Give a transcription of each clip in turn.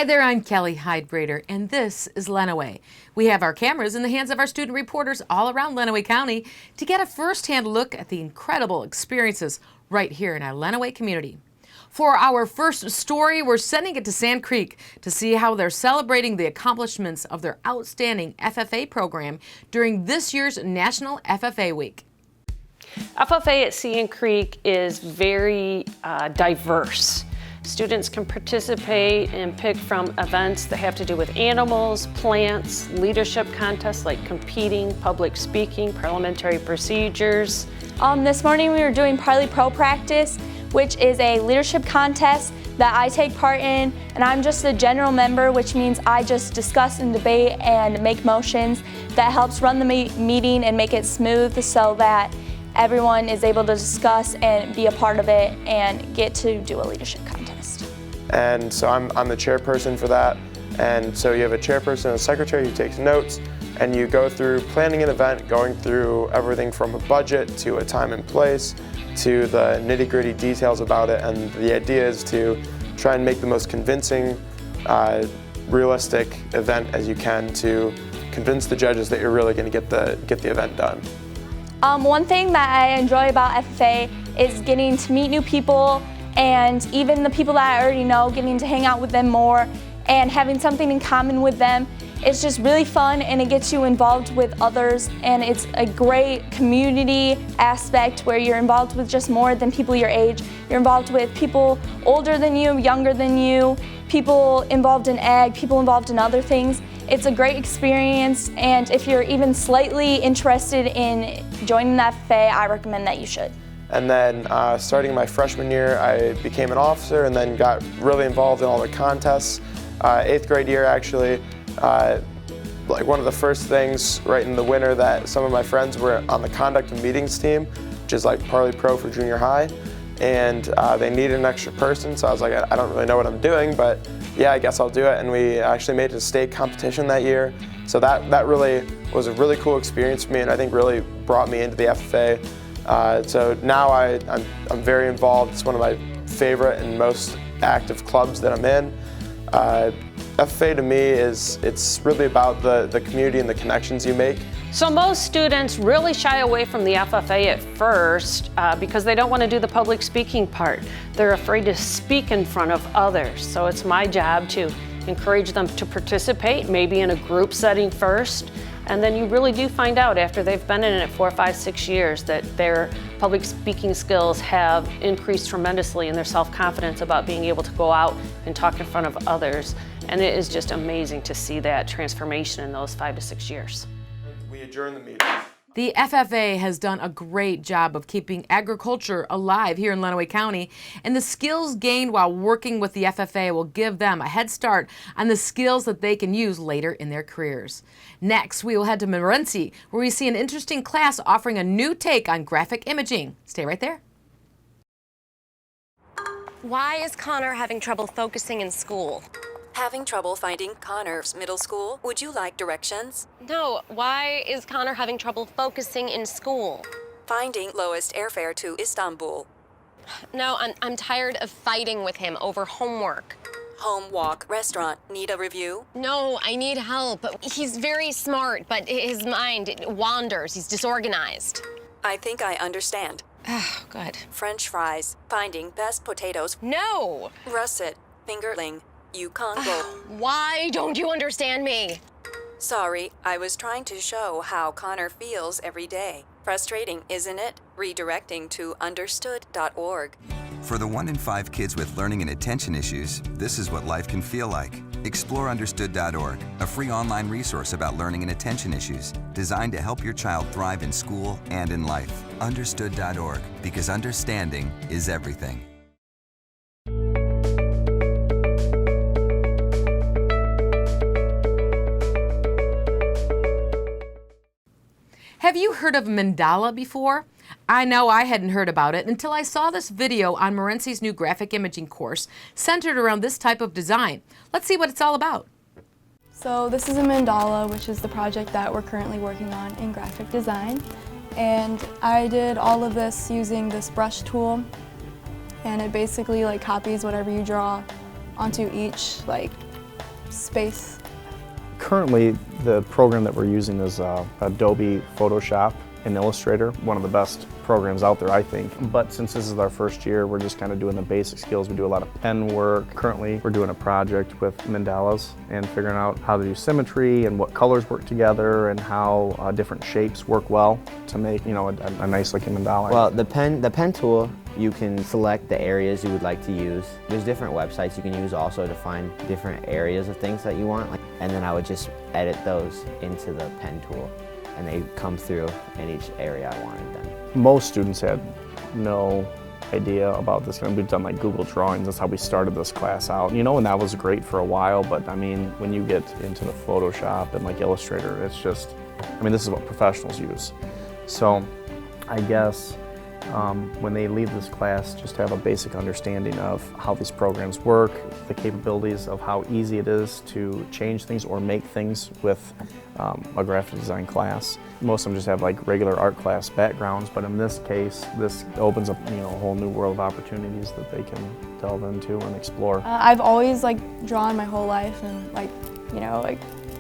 Hi there, I'm Kelly Hyde-Brader, and this is Lenawee. We have our cameras in the hands of our student reporters all around Lenawee County to get a first-hand look at the incredible experiences right here in our Lenawee community. For our first story, we're sending it to Sand Creek to see how they're celebrating the accomplishments of their outstanding FFA program during this year's National FFA Week. FFA at Sand Creek is very diverse. Students can participate and pick from events that have to do with animals, plants, leadership contests like competing, public speaking, parliamentary procedures. This morning we were doing Parley Pro practice, which is a leadership contest that I take part in, and I'm just a general member, which means I just discuss and debate and make motions that helps run the meeting and make it smooth so that everyone is able to discuss and be a part of it and get to do a leadership contest. And so I'm the chairperson for that. And so you have a chairperson and a secretary who takes notes, and you go through planning an event, going through everything from a budget to a time and place to the nitty-gritty details about it. And the idea is to try and make the most convincing, realistic event as you can to convince the judges that you're really going to get the event done. One thing that I enjoy about FFA is getting to meet new people, and even the people that I already know, getting to hang out with them more and having something in common with them. It's just really fun, and it gets you involved with others, and it's a great community aspect where you're involved with just more than people your age. You're involved with people older than you, younger than you, people involved in ag, people involved in other things. It's a great experience, and if you're even slightly interested in joining the FFA, I recommend that you should. And then starting my freshman year, I became an officer and then got really involved in all the contests. 8th grade year actually, like one of the first things right in the winter that some of my friends were on the conduct and meetings team, which is like Parley Pro for junior high, and they needed an extra person, so I was like, I don't really know what I'm doing, but yeah, I guess I'll do it. And we actually made it a state competition that year, so that really was a really cool experience for me, and I think really brought me into the FFA. So now I'm very involved. It's one of my favorite and most active clubs that I'm in. FFA to me it's really about the community and the connections you make. So most students really shy away from the FFA at first because they don't want to do the public speaking part. They're afraid to speak in front of others. So it's my job to encourage them to participate, maybe in a group setting first. And then you really do find out after they've been in it 4, 5, 6 years that their public speaking skills have increased tremendously in their self-confidence about being able to go out and talk in front of others. And it is just amazing to see that transformation in those 5 to 6 years. We adjourn the meeting. The FFA has done a great job of keeping agriculture alive here in Lenawee County, and the skills gained while working with the FFA will give them a head start on the skills that they can use later in their careers. Next, we will head to Morenci, where we see an interesting class offering a new take on graphic imaging. Stay right there. Why is Connor having trouble focusing in school? Having trouble finding Connor's middle school? Would you like directions? No, why is Connor having trouble focusing in school? Finding lowest airfare to Istanbul. No, I'm tired of fighting with him over homework. Home, walk, restaurant. Need a review? No, I need help. He's very smart, but his mind wanders. He's disorganized. I think I understand. Oh, good. French fries. Finding best potatoes. No! Russet. Fingerling. Yukon Gold. Why don't you understand me? Sorry, I was trying to show how Connor feels every day. Frustrating, isn't it? Redirecting to understood.org. For the 1 in 5 kids with learning and attention issues, this is what life can feel like. Explore understood.org, a free online resource about learning and attention issues, designed to help your child thrive in school and in life. Understood.org, because understanding is everything. Have you heard of mandala before? I know I hadn't heard about it until I saw this video on Morenci's new graphic imaging course centered around this type of design. Let's see what it's all about. So this is a mandala, which is the project that we're currently working on in graphic design. And I did all of this using this brush tool, and it basically copies whatever you draw onto each space. Currently, the program that we're using is Adobe Photoshop and Illustrator, one of the best programs out there, I think. But since this is our first year, we're just kind of doing the basic skills. We do a lot of pen work. Currently, we're doing a project with mandalas and figuring out how to do symmetry and what colors work together and how different shapes work well to make, you know, a nice looking mandala. Well, the pen tool, you can select the areas you would like to use. There's different websites you can use also to find different areas of things that you want. And then I would just edit those into the pen tool, and they come through in each area I wanted them. Most students had no idea about this. We've done like Google Drawings. That's how we started this class out. You know, and that was great for a while, but I mean, when you get into the Photoshop and like Illustrator, it's just, I mean, this is what professionals use. So I guess when they leave this class, just have a basic understanding of how these programs work, the capabilities of how easy it is to change things or make things with a graphic design class. Most of them just have like regular art class backgrounds, but in this case, this opens up, you know, a whole new world of opportunities that they can delve into and explore. I've always drawn my whole life and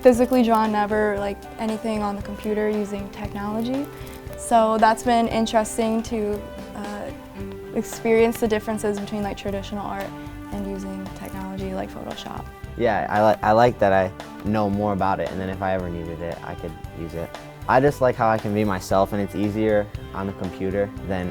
physically drawn, never anything on the computer using technology. So that's been interesting to experience the differences between traditional art and using technology like Photoshop. Yeah, I like that I know more about it, and then if I ever needed it, I could use it. I just like how I can be myself, and it's easier on the computer than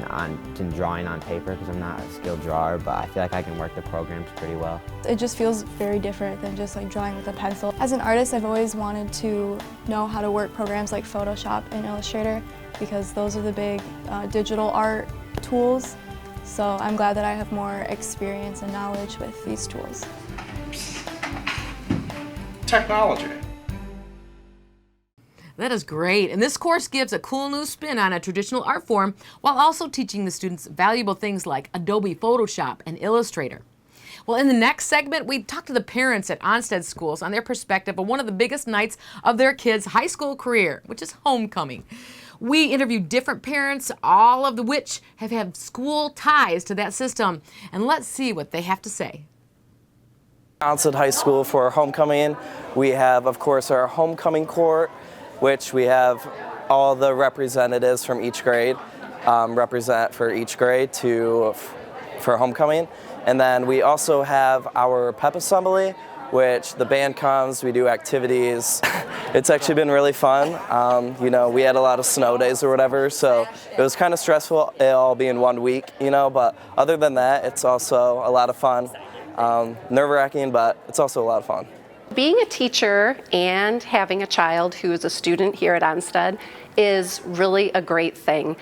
drawing on paper because I'm not a skilled drawer, but I feel like I can work the programs pretty well. It just feels very different than just drawing with a pencil. As an artist, I've always wanted to know how to work programs like Photoshop and Illustrator because those are the big digital art tools. So I'm glad that I have more experience and knowledge with these tools. Technology. That is great. And this course gives a cool new spin on a traditional art form while also teaching the students valuable things like Adobe Photoshop and Illustrator. Well, in the next segment, we talk to the parents at Onsted schools on their perspective on one of the biggest nights of their kids' high school career, which is homecoming. We interviewed different parents, all of which have had school ties to that system. And let's see what they have to say. Onsted High School for homecoming, we have, of course, our homecoming court, which we have all the representatives from each grade represent for each grade for homecoming. And then we also have our pep assembly, which the band comes, we do activities. It's actually been really fun. You know, we had a lot of snow days or whatever, so it was kind of stressful, it all being 1 week, you know, but other than that, it's also a lot of fun. Nerve-wracking, but it's also a lot of fun. Being a teacher and having a child who is a student here at Onsted is really a great thing.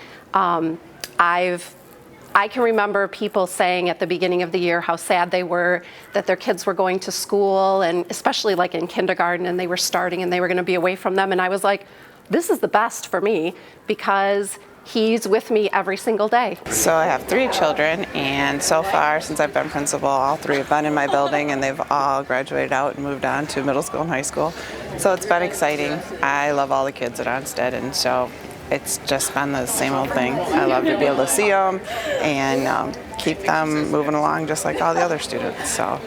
I can remember people saying at the beginning of the year how sad they were that their kids were going to school, and especially in kindergarten, and they were starting and they were going to be away from them. And I was like, this is the best for me because he's with me every single day. So I have 3 children, and so far since I've been principal, all 3 have been in my building, and they've all graduated out and moved on to middle school and high school. So it's been exciting. I love all the kids at Onsted, and so it's just been the same old thing. I love to be able to see them and keep them moving along just like all the other students. So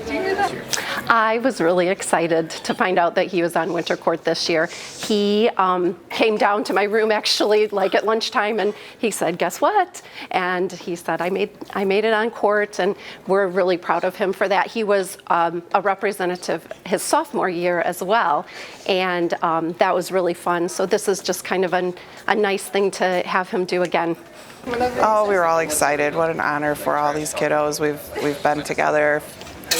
I was really excited to find out that he was on winter court this year. He came down to my room actually at lunchtime, and he said, guess what? And he said, I made it on court, and we're really proud of him for that. He was a representative his sophomore year as well, and that was really fun. So this is just kind of a nice thing to have him do again. Oh, we were all excited. What an honor for all these kiddos. We've been together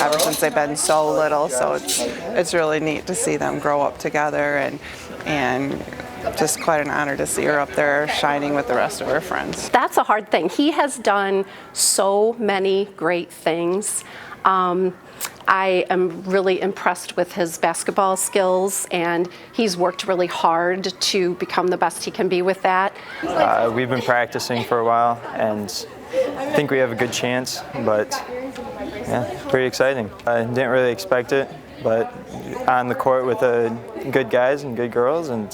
ever since they've been so little, so it's really neat to see them grow up together, and just quite an honor to see her up there shining with the rest of her friends. That's a hard thing. He has done so many great things. I am really impressed with his basketball skills, and he's worked really hard to become the best he can be with that. We've been practicing for a while, and I think we have a good chance, but yeah, pretty exciting. I didn't really expect it, but on the court with good guys and good girls, and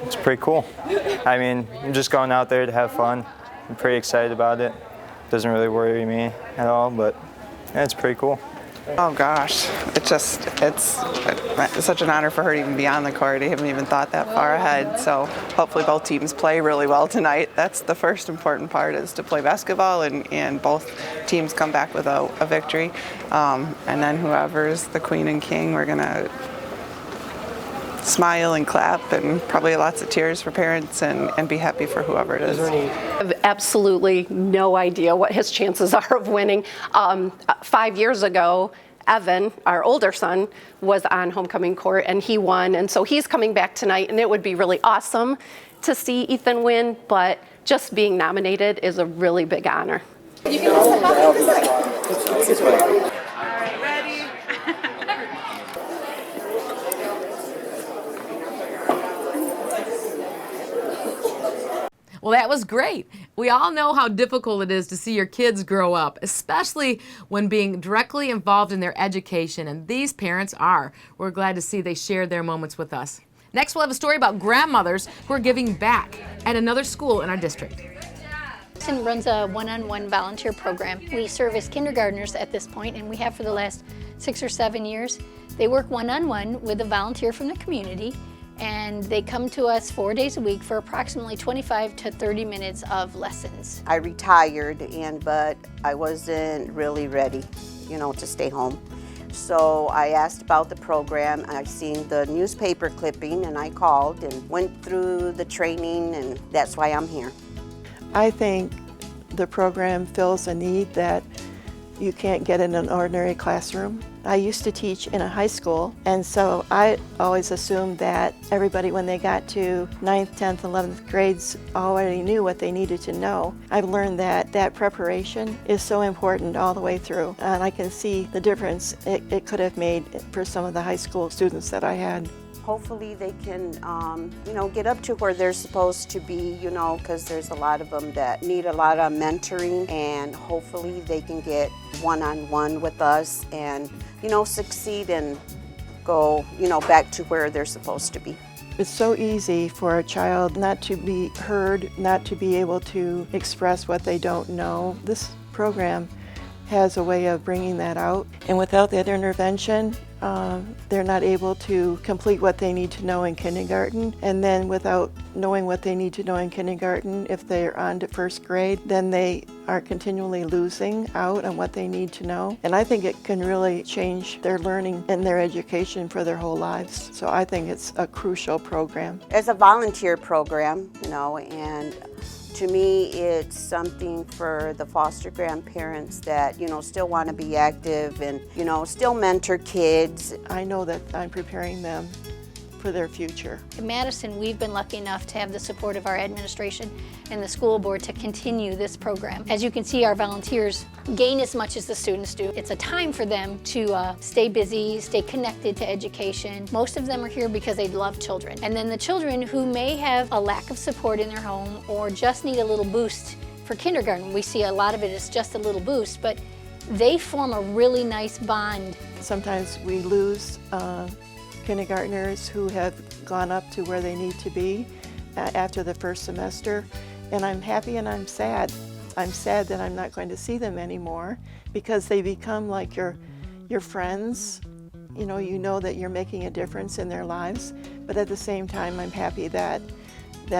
it's pretty cool. I mean, I'm just going out there to have fun. I'm pretty excited about it. Doesn't really worry me at all, but yeah, it's pretty cool. Oh gosh, it's such an honor for her to even be on the court. I haven't even thought that far ahead. So hopefully both teams play really well tonight. That's the first important part, is to play basketball and both teams come back with a victory. And then whoever's the queen and king, we're gonna smile and clap and probably lots of tears for parents and be happy for whoever it is. I have absolutely no idea what his chances are of winning. 5 years ago, Evan, our older son, was on homecoming court and he won, and so he's coming back tonight, and it would be really awesome to see Ethan win, but just being nominated is a really big honor. You can just Well, that was great. We all know how difficult it is to see your kids grow up, especially when being directly involved in their education, and these parents are. We're glad to see they shared their moments with us. Next, we'll have a story about grandmothers who are giving back at another school in our district. Madison runs a one-on-one volunteer program. We serve as kindergartners at this point, and we have for the last 6 or 7 years. They work one-on-one with a volunteer from the community, and they come to us 4 days a week for approximately 25 to 30 minutes of lessons. I retired, but I wasn't really ready, to stay home. So I asked about the program. I seen the newspaper clipping, and I called and went through the training, and that's why I'm here. I think the program fills a need that you can't get in an ordinary classroom. I used to teach in a high school, and so I always assumed that everybody, when they got to 9th, 10th, 11th grades, already knew what they needed to know. I've learned that preparation is so important all the way through, and I can see the difference it could have made for some of the high school students that I had. Hopefully they can, get up to where they're supposed to be, because there's a lot of them that need a lot of mentoring, and hopefully they can get one-on-one with us and, succeed and go, back to where they're supposed to be. It's so easy for a child not to be heard, not to be able to express what they don't know. This program has a way of bringing that out, and without that intervention, they're not able to complete what they need to know in kindergarten, and then without knowing what they need to know in kindergarten, if they're on to first grade, then they are continually losing out on what they need to know. And I think it can really change their learning and their education for their whole lives. So I think it's a crucial program. It's a volunteer program, and to me, it's something for the foster grandparents that, still want to be active and, still mentor kids. I know that I'm preparing them for their future. In Madison, we've been lucky enough to have the support of our administration and the school board to continue this program. As you can see, our volunteers gain as much as the students do. It's a time for them to stay busy, stay connected to education. Most of them are here because they love children. And then the children who may have a lack of support in their home or just need a little boost for kindergarten, we see a lot of it is just a little boost, but they form a really nice bond. Sometimes we lose kindergartners who have gone up to where they need to be after the first semester, and I'm happy and I'm sad. I'm sad that I'm not going to see them anymore because they become like your friends. You know that you're making a difference in their lives, but at the same time I'm happy that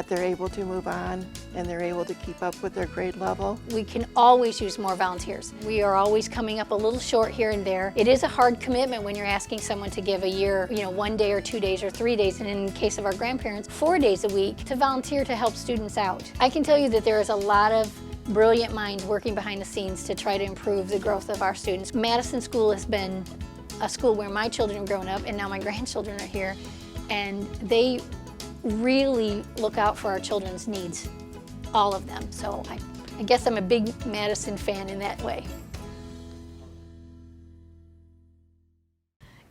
they're able to move on and they're able to keep up with their grade level. We can always use more volunteers. We are always coming up a little short here and there. It is a hard commitment when you're asking someone to give a year, 1 day or 2 days or 3 days, and in the case of our grandparents, 4 days a week to volunteer to help students out. I can tell you that there is a lot of brilliant minds working behind the scenes to try to improve the growth of our students. Madison School has been a school where my children have grown up, and now my grandchildren are here, and they really look out for our children's needs, all of them. So I guess I'm a big Madison fan in that way.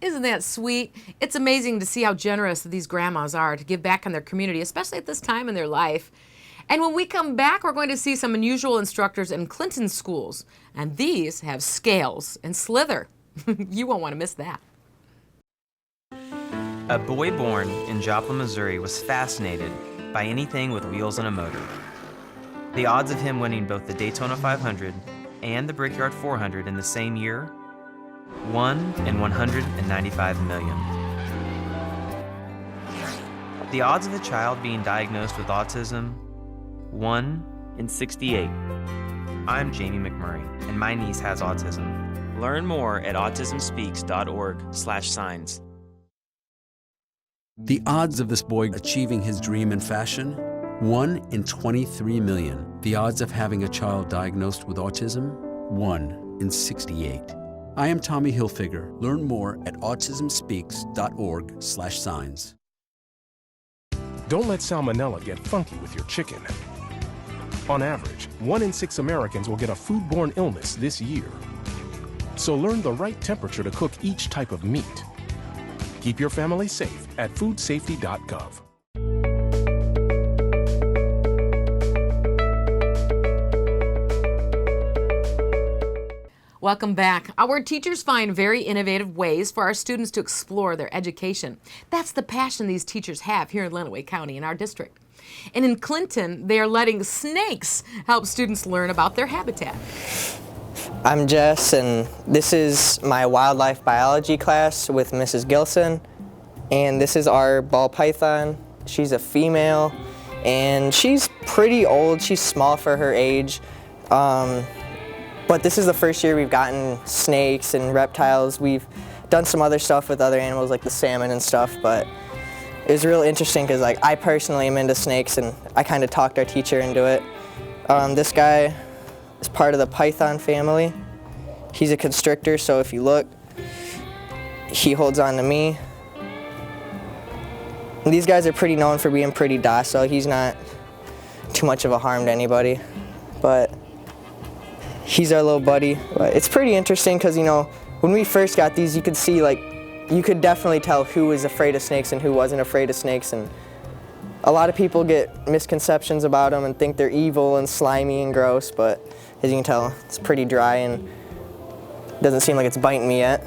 Isn't that sweet? It's amazing to see how generous these grandmas are to give back in their community, especially at this time in their life. And when we come back, we're going to see some unusual instructors in Clinton schools. And these have scales and slither. You won't want to miss that. A boy born in Joplin, Missouri was fascinated by anything with wheels and a motor. The odds of him winning both the Daytona 500 and the Brickyard 400 in the same year 1 in 195 million. The odds of a child being diagnosed with autism, 1 in 68. I'm Jamie McMurray, and my niece has autism. Learn more at autismspeaks.org/signs. The odds of this boy achieving his dream in fashion? 1 in 23 million. The odds of having a child diagnosed with autism? 1 in 68. I am Tommy Hilfiger. Learn more at autismspeaks.org/signs. Don't let salmonella get funky with your chicken. On average, 1 in 6 Americans will get a foodborne illness this year. So learn the right temperature to cook each type of meat. Keep your family safe at foodsafety.gov. Welcome back. Our teachers find very innovative ways for our students to explore their education. That's the passion these teachers have here in Lenawee County in our district. And in Clinton, they are letting snakes help students learn about their habitat. I'm Jess, and this is my wildlife biology class with Mrs. Gilson. And this is our ball python. She's a female, and she's pretty old. She's small for her age. But this is the first year we've gotten snakes and reptiles. We've done some other stuff with other animals like the salmon and stuff, but it was real interesting because I personally am into snakes, and I kind of talked our teacher into it. This guy is part of the python family. He's a constrictor, so if you look, he holds on to me. And these guys are pretty known for being pretty docile. He's not too much of a harm to anybody, but he's our little buddy. But it's pretty interesting because, you know, when we first got these, you could see, you could definitely tell who was afraid of snakes and who wasn't afraid of snakes. And a lot of people get misconceptions about them and think they're evil and slimy and gross, but as you can tell, it's pretty dry and doesn't seem like it's biting me yet.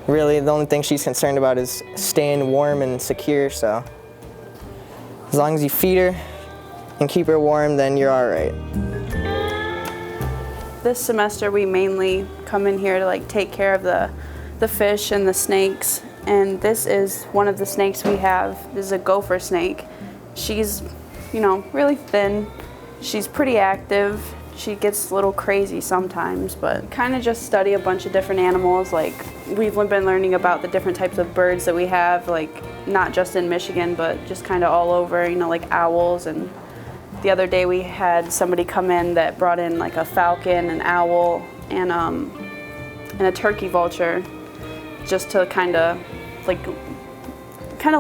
Really, the only thing she's concerned about is staying warm and secure, so as long as you feed her and keep her warm, then you're all right. This semester we mainly come in here to take care of the fish and the snakes, and this is one of the snakes we have. This is a gopher snake. She's, really thin. She's pretty active. She gets a little crazy sometimes, but kind of just study a bunch of different animals. We've been learning about the different types of birds that we have, not just in Michigan, but just kind of all over, like owls. And the other day we had somebody come in that brought in a falcon, an owl, and a turkey vulture, just to kind of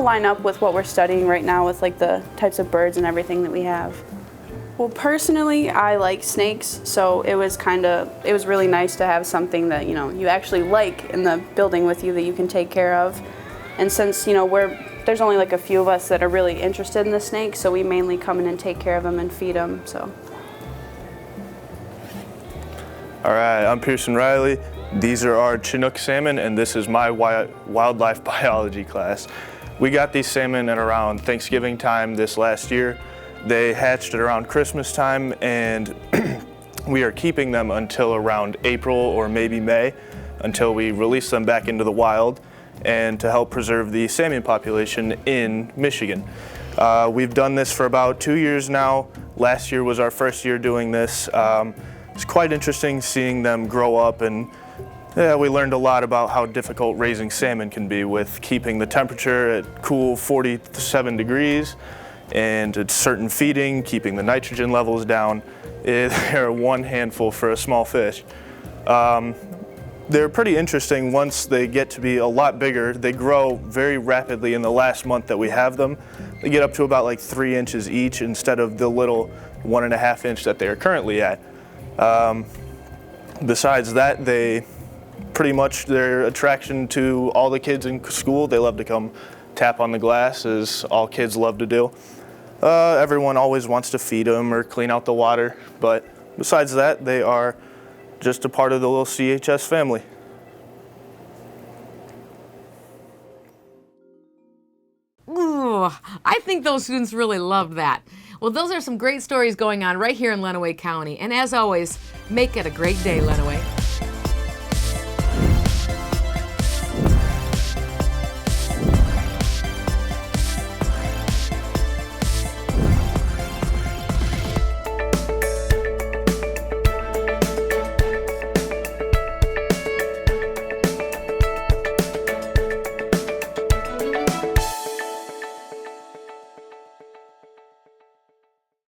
line up with what we're studying right now with the types of birds and everything that we have. Well, personally, I like snakes, so it was really nice to have something that you actually like in the building with you that you can take care of. And since there's only a few of us that are really interested in the snakes, so we mainly come in and take care of them and feed them. So. All right, I'm Pearson Riley. These are our Chinook salmon, and this is my wildlife biology class. We got these salmon at around Thanksgiving time this last year. They hatched at around Christmas time, and we are keeping them until around April or maybe May, until we release them back into the wild and to help preserve the salmon population in Michigan. We've done this for about 2 years now. Last year was our first year doing this. It's quite interesting seeing them grow up, and we learned a lot about how difficult raising salmon can be with keeping the temperature at cool 47 degrees and at certain feeding, keeping the nitrogen levels down. They're one handful for a small fish. They're pretty interesting once they get to be a lot bigger. They grow very rapidly in the last month that we have them. They get up to about 3 inches each instead of the little 1.5 inch that they are currently at. Besides that, they pretty much their attraction to all the kids in school. They love to come tap on the glass, as all kids love to do. Everyone always wants to feed them or clean out the water, but besides that, they are just a part of the little CHS family. Ooh, I think those students really loved that. Well, those are some great stories going on right here in Lenawee County. And as always, make it a great day, Lenawee.